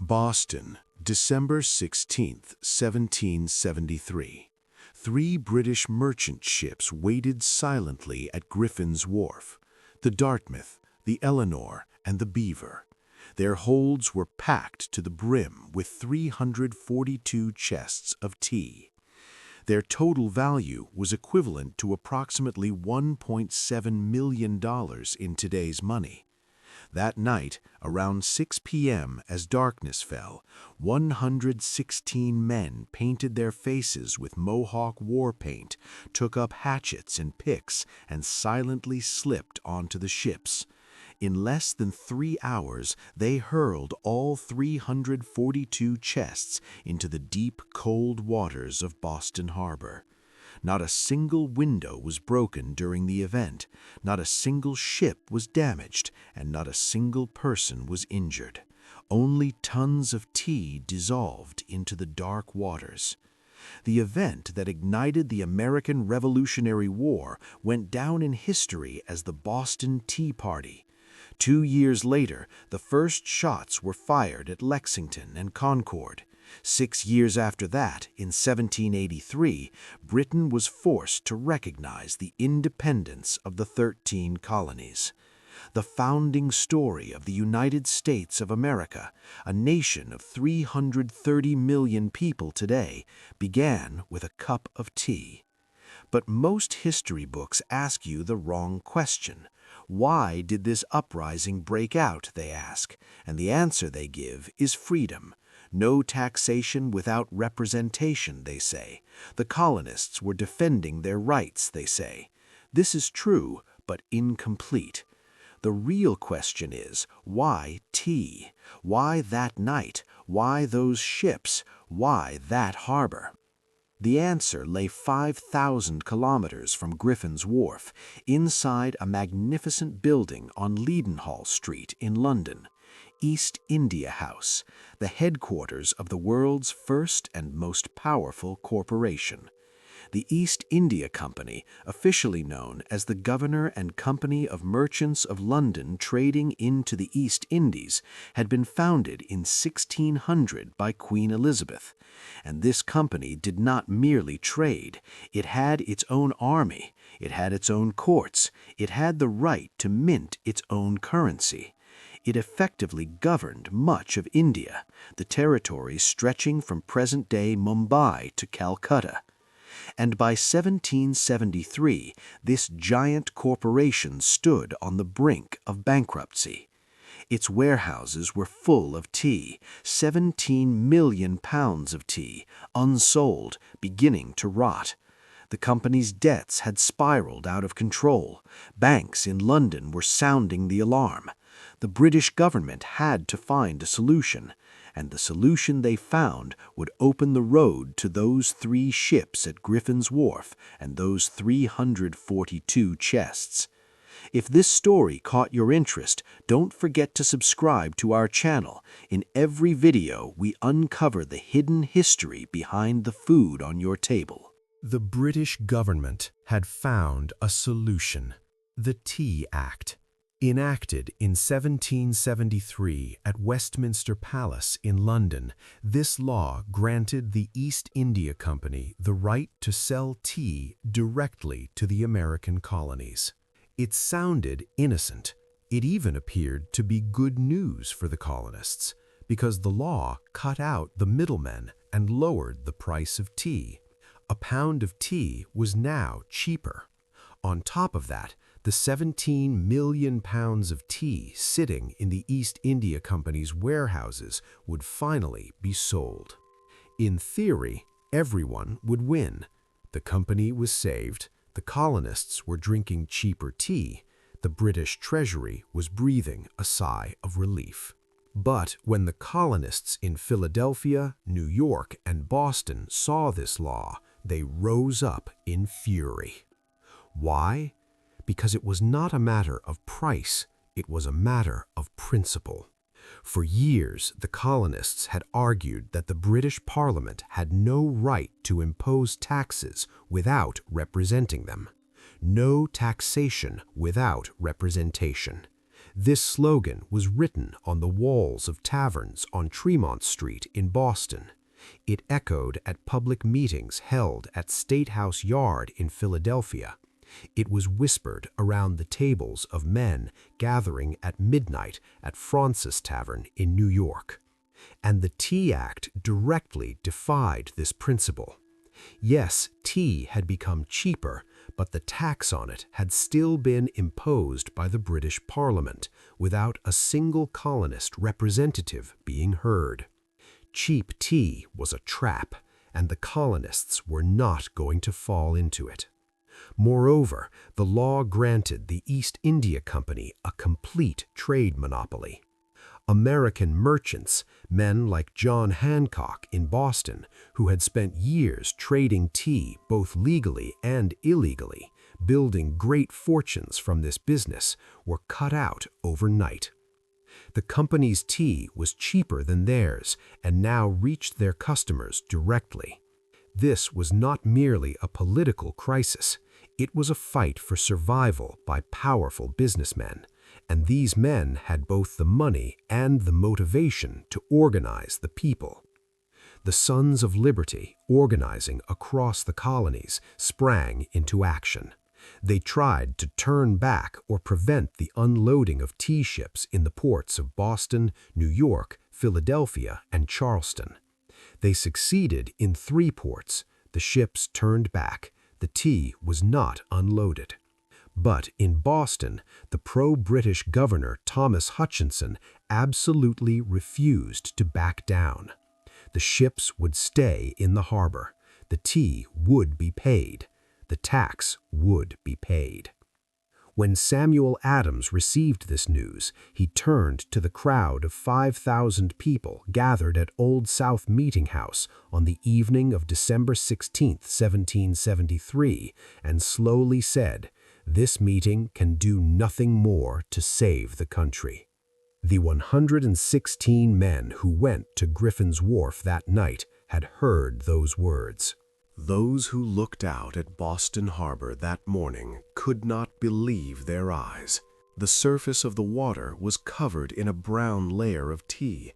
Boston, December 16, 1773. Three British merchant ships waited silently at Griffin's Wharf, the Dartmouth, the Eleanor, and the Beaver. Their holds were packed to the brim with 342 chests of tea. Their total value was equivalent to approximately $1.7 million in today's money. That night, around 6 p.m., as darkness fell, 116 men painted their faces with Mohawk war paint, took up hatchets and picks, and silently slipped onto the ships. In less than 3 hours, they hurled all 342 chests into the deep, cold waters of Boston Harbor. Not a single window was broken during the event, not a single ship was damaged, and not a single person was injured. Only tons of tea dissolved into the dark waters. The event that ignited the American Revolutionary War went down in history as the Boston Tea Party. 2 years later, the first shots were fired at Lexington and Concord. 6 years after that, in 1783, Britain was forced to recognize the independence of the 13 colonies. The founding story of the United States of America, a nation of 330 million people today, began with a cup of tea. But most history books ask you the wrong question. Why did this uprising break out, they ask, and the answer they give is freedom. No taxation without representation, they say. The colonists were defending their rights, they say. This is true, but incomplete. The real question is, why tea? Why that night? Why those ships? Why that harbor? The answer lay 5,000 kilometers from Griffin's Wharf, inside a magnificent building on Leadenhall Street in London. East India House, the headquarters of the world's first and most powerful corporation. The East India Company, officially known as the Governor and Company of Merchants of London trading into the East Indies, had been founded in 1600 by Queen Elizabeth. And this company did not merely trade. It had its own army, it had its own courts, it had the right to mint its own currency. It effectively governed much of India, the territories stretching from present-day Mumbai to Calcutta. And by 1773, this giant corporation stood on the brink of bankruptcy. Its warehouses were full of tea, 17 million pounds of tea, unsold, beginning to rot. The company's debts had spiraled out of control. Banks in London were sounding the alarm. The British government had to find a solution, and the solution they found would open the road to those 3 ships at Griffin's Wharf and those 342 chests. If this story caught your interest, don't forget to subscribe to our channel. In every video, we uncover the hidden history behind the food on your table. The British government had found a solution: the Tea Act. Enacted in 1773 at Westminster Palace in London, this law granted the East India Company the right to sell tea directly to the American colonies. It sounded innocent. It even appeared to be good news for the colonists, because the law cut out the middlemen and lowered the price of tea. A pound of tea was now cheaper. On top of that, the 17 million pounds of tea sitting in the East India Company's warehouses would finally be sold. In theory, everyone would win. The company was saved, the colonists were drinking cheaper tea, the British Treasury was breathing a sigh of relief. But when the colonists in Philadelphia, New York, and Boston saw this law, they rose up in fury. Why? Because it was not a matter of price, it was a matter of principle. For years, the colonists had argued that the British Parliament had no right to impose taxes without representing them. No taxation without representation. This slogan was written on the walls of taverns on Tremont Street in Boston. It echoed at public meetings held at State House Yard in Philadelphia. It was whispered around the tables of men gathering at midnight at Fraunces Tavern in New York. And the Tea Act directly defied this principle. Yes, tea had become cheaper, but the tax on it had still been imposed by the British Parliament without a single colonist representative being heard. Cheap tea was a trap, and the colonists were not going to fall into it. Moreover, the law granted the East India Company a complete trade monopoly. American merchants, men like John Hancock in Boston, who had spent years trading tea both legally and illegally, building great fortunes from this business, were cut out overnight. The company's tea was cheaper than theirs and now reached their customers directly. This was not merely a political crisis. It was a fight for survival by powerful businessmen, and these men had both the money and the motivation to organize the people. The Sons of Liberty, organizing across the colonies, sprang into action. They tried to turn back or prevent the unloading of tea ships in the ports of Boston, New York, Philadelphia, and Charleston. They succeeded in 3 ports. The ships turned back. The tea was not unloaded. But in Boston, the pro-British governor Thomas Hutchinson absolutely refused to back down. The ships would stay in the harbor. The tea would be paid. The tax would be paid. When Samuel Adams received this news, he turned to the crowd of 5,000 people gathered at Old South Meeting House on the evening of December 16, 1773, and slowly said, "This meeting can do nothing more to save the country." The 116 men who went to Griffin's Wharf that night had heard those words. Those who looked out at Boston Harbor that morning could not believe their eyes. The surface of the water was covered in a brown layer of tea.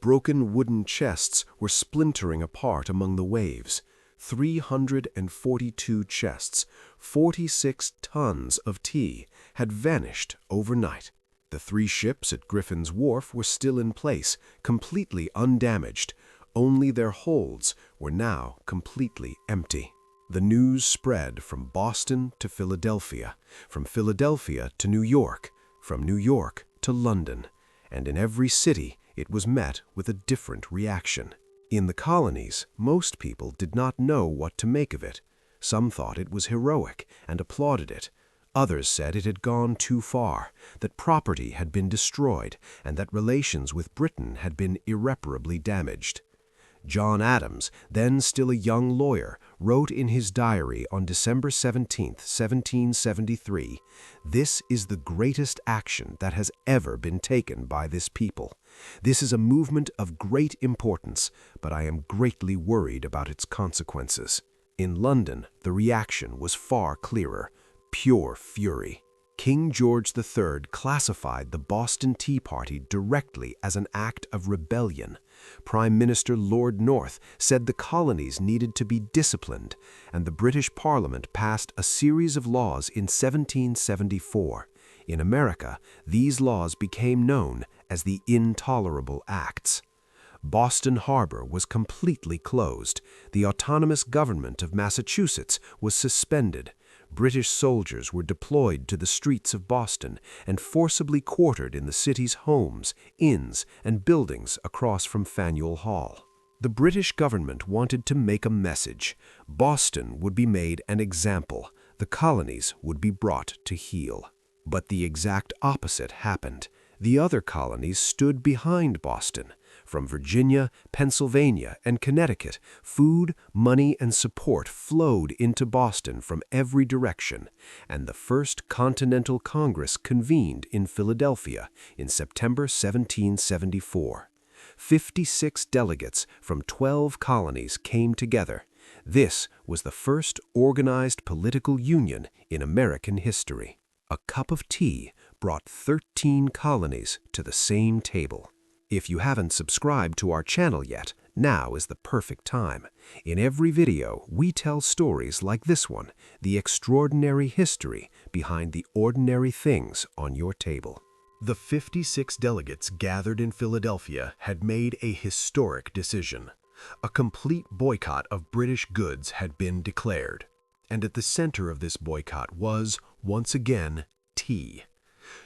Broken wooden chests were splintering apart among the waves. 342 chests, 46 tons of tea, had vanished overnight. The 3 ships at Griffin's Wharf were still in place, completely undamaged. Only their holds were now completely empty. The news spread from Boston to Philadelphia, from Philadelphia to New York, from New York to London, and in every city it was met with a different reaction. In the colonies, most people did not know what to make of it. Some thought it was heroic and applauded it. Others said it had gone too far, that property had been destroyed, and that relations with Britain had been irreparably damaged. John Adams, then still a young lawyer, wrote in his diary on December 17, 1773, "This is the greatest action that has ever been taken by this people. This is a movement of great importance, but I am greatly worried about its consequences." In London, the reaction was far clearer, pure fury. King George III classified the Boston Tea Party directly as an act of rebellion. Prime Minister Lord North said the colonies needed to be disciplined, and the British Parliament passed a series of laws in 1774. In America, these laws became known as the Intolerable Acts. Boston Harbor was completely closed. The autonomous government of Massachusetts was suspended. British soldiers were deployed to the streets of Boston and forcibly quartered in the city's homes, inns, and buildings across from Faneuil Hall. The British government wanted to make a message. Boston would be made an example. The colonies would be brought to heel. But the exact opposite happened. The other colonies stood behind Boston. From Virginia, Pennsylvania, and Connecticut, food, money, and support flowed into Boston from every direction, and the First Continental Congress convened in Philadelphia in September 1774. 56 delegates from 12 colonies came together. This was the first organized political union in American history. A cup of tea brought 13 colonies to the same table. If you haven't subscribed to our channel yet, now is the perfect time. In every video, we tell stories like this one, the extraordinary history behind the ordinary things on your table. The 56 delegates gathered in Philadelphia had made a historic decision. A complete boycott of British goods had been declared. And at the center of this boycott was, once again, tea.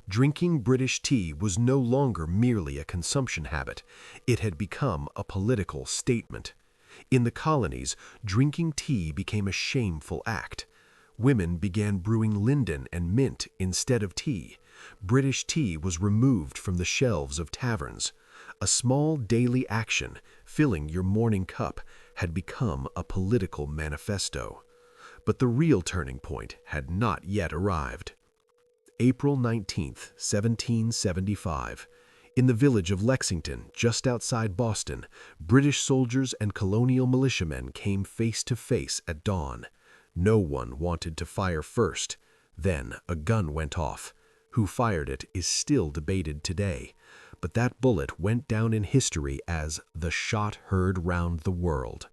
Drinking British tea was no longer merely a consumption habit. It had become a political statement. In the colonies, drinking tea became a shameful act. Women began brewing linden and mint instead of tea. British tea was removed from the shelves of taverns. A small daily action, filling your morning cup, had become a political manifesto. But the real turning point had not yet arrived. April 19, 1775. In the village of Lexington, just outside Boston, British soldiers and colonial militiamen came face to face at dawn. No one wanted to fire first. Then a gun went off. Who fired it is still debated today. But that bullet went down in history as the shot heard round the world.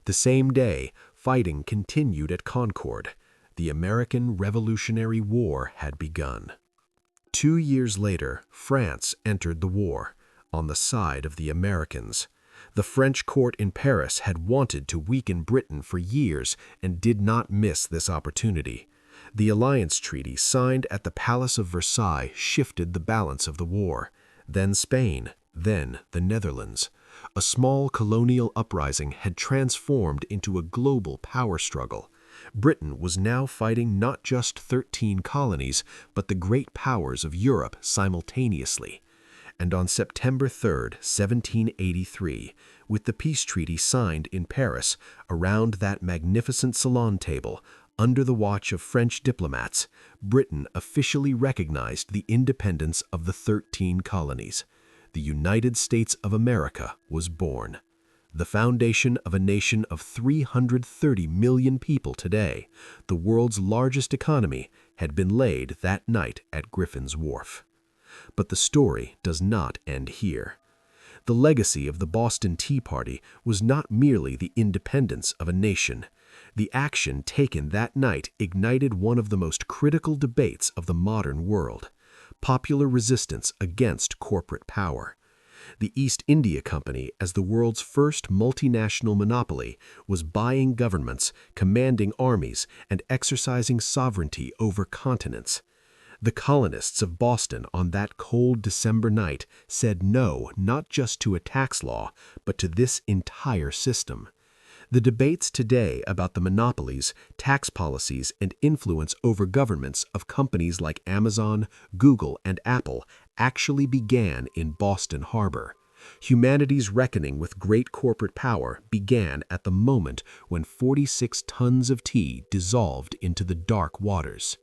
The same day, fighting continued at Concord. The American Revolutionary War had begun. 2 years later, France entered the war, on the side of the Americans. The French court in Paris had wanted to weaken Britain for years and did not miss this opportunity. The alliance treaty signed at the Palace of Versailles shifted the balance of the war. Then Spain, then the Netherlands. A small colonial uprising had transformed into a global power struggle. Britain was now fighting not just 13 colonies, but the great powers of Europe simultaneously. And on September 3, 1783, with the peace treaty signed in Paris, around that magnificent salon table, under the watch of French diplomats, Britain officially recognized the independence of the 13 colonies. The United States of America was born. The foundation of a nation of 330 million people today, the world's largest economy, had been laid that night at Griffin's Wharf. But the story does not end here. The legacy of the Boston Tea Party was not merely the independence of a nation. The action taken that night ignited one of the most critical debates of the modern world: popular resistance against corporate power. The East India Company, as the world's first multinational monopoly, was buying governments, commanding armies, and exercising sovereignty over continents. The colonists of Boston on that cold December night said no not just to a tax law, but to this entire system. The debates today about the monopolies, tax policies, and influence over governments of companies like Amazon, Google, and Apple actually began in Boston Harbor. Humanity's reckoning with great corporate power began at the moment when 46 tons of tea dissolved into the dark waters.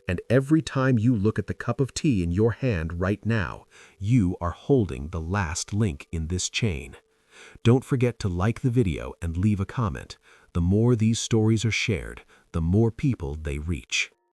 And every time you look at the cup of tea in your hand right now, you are holding the last link in this chain. Don't forget to like the video and leave a comment. The more these stories are shared, the more people they reach.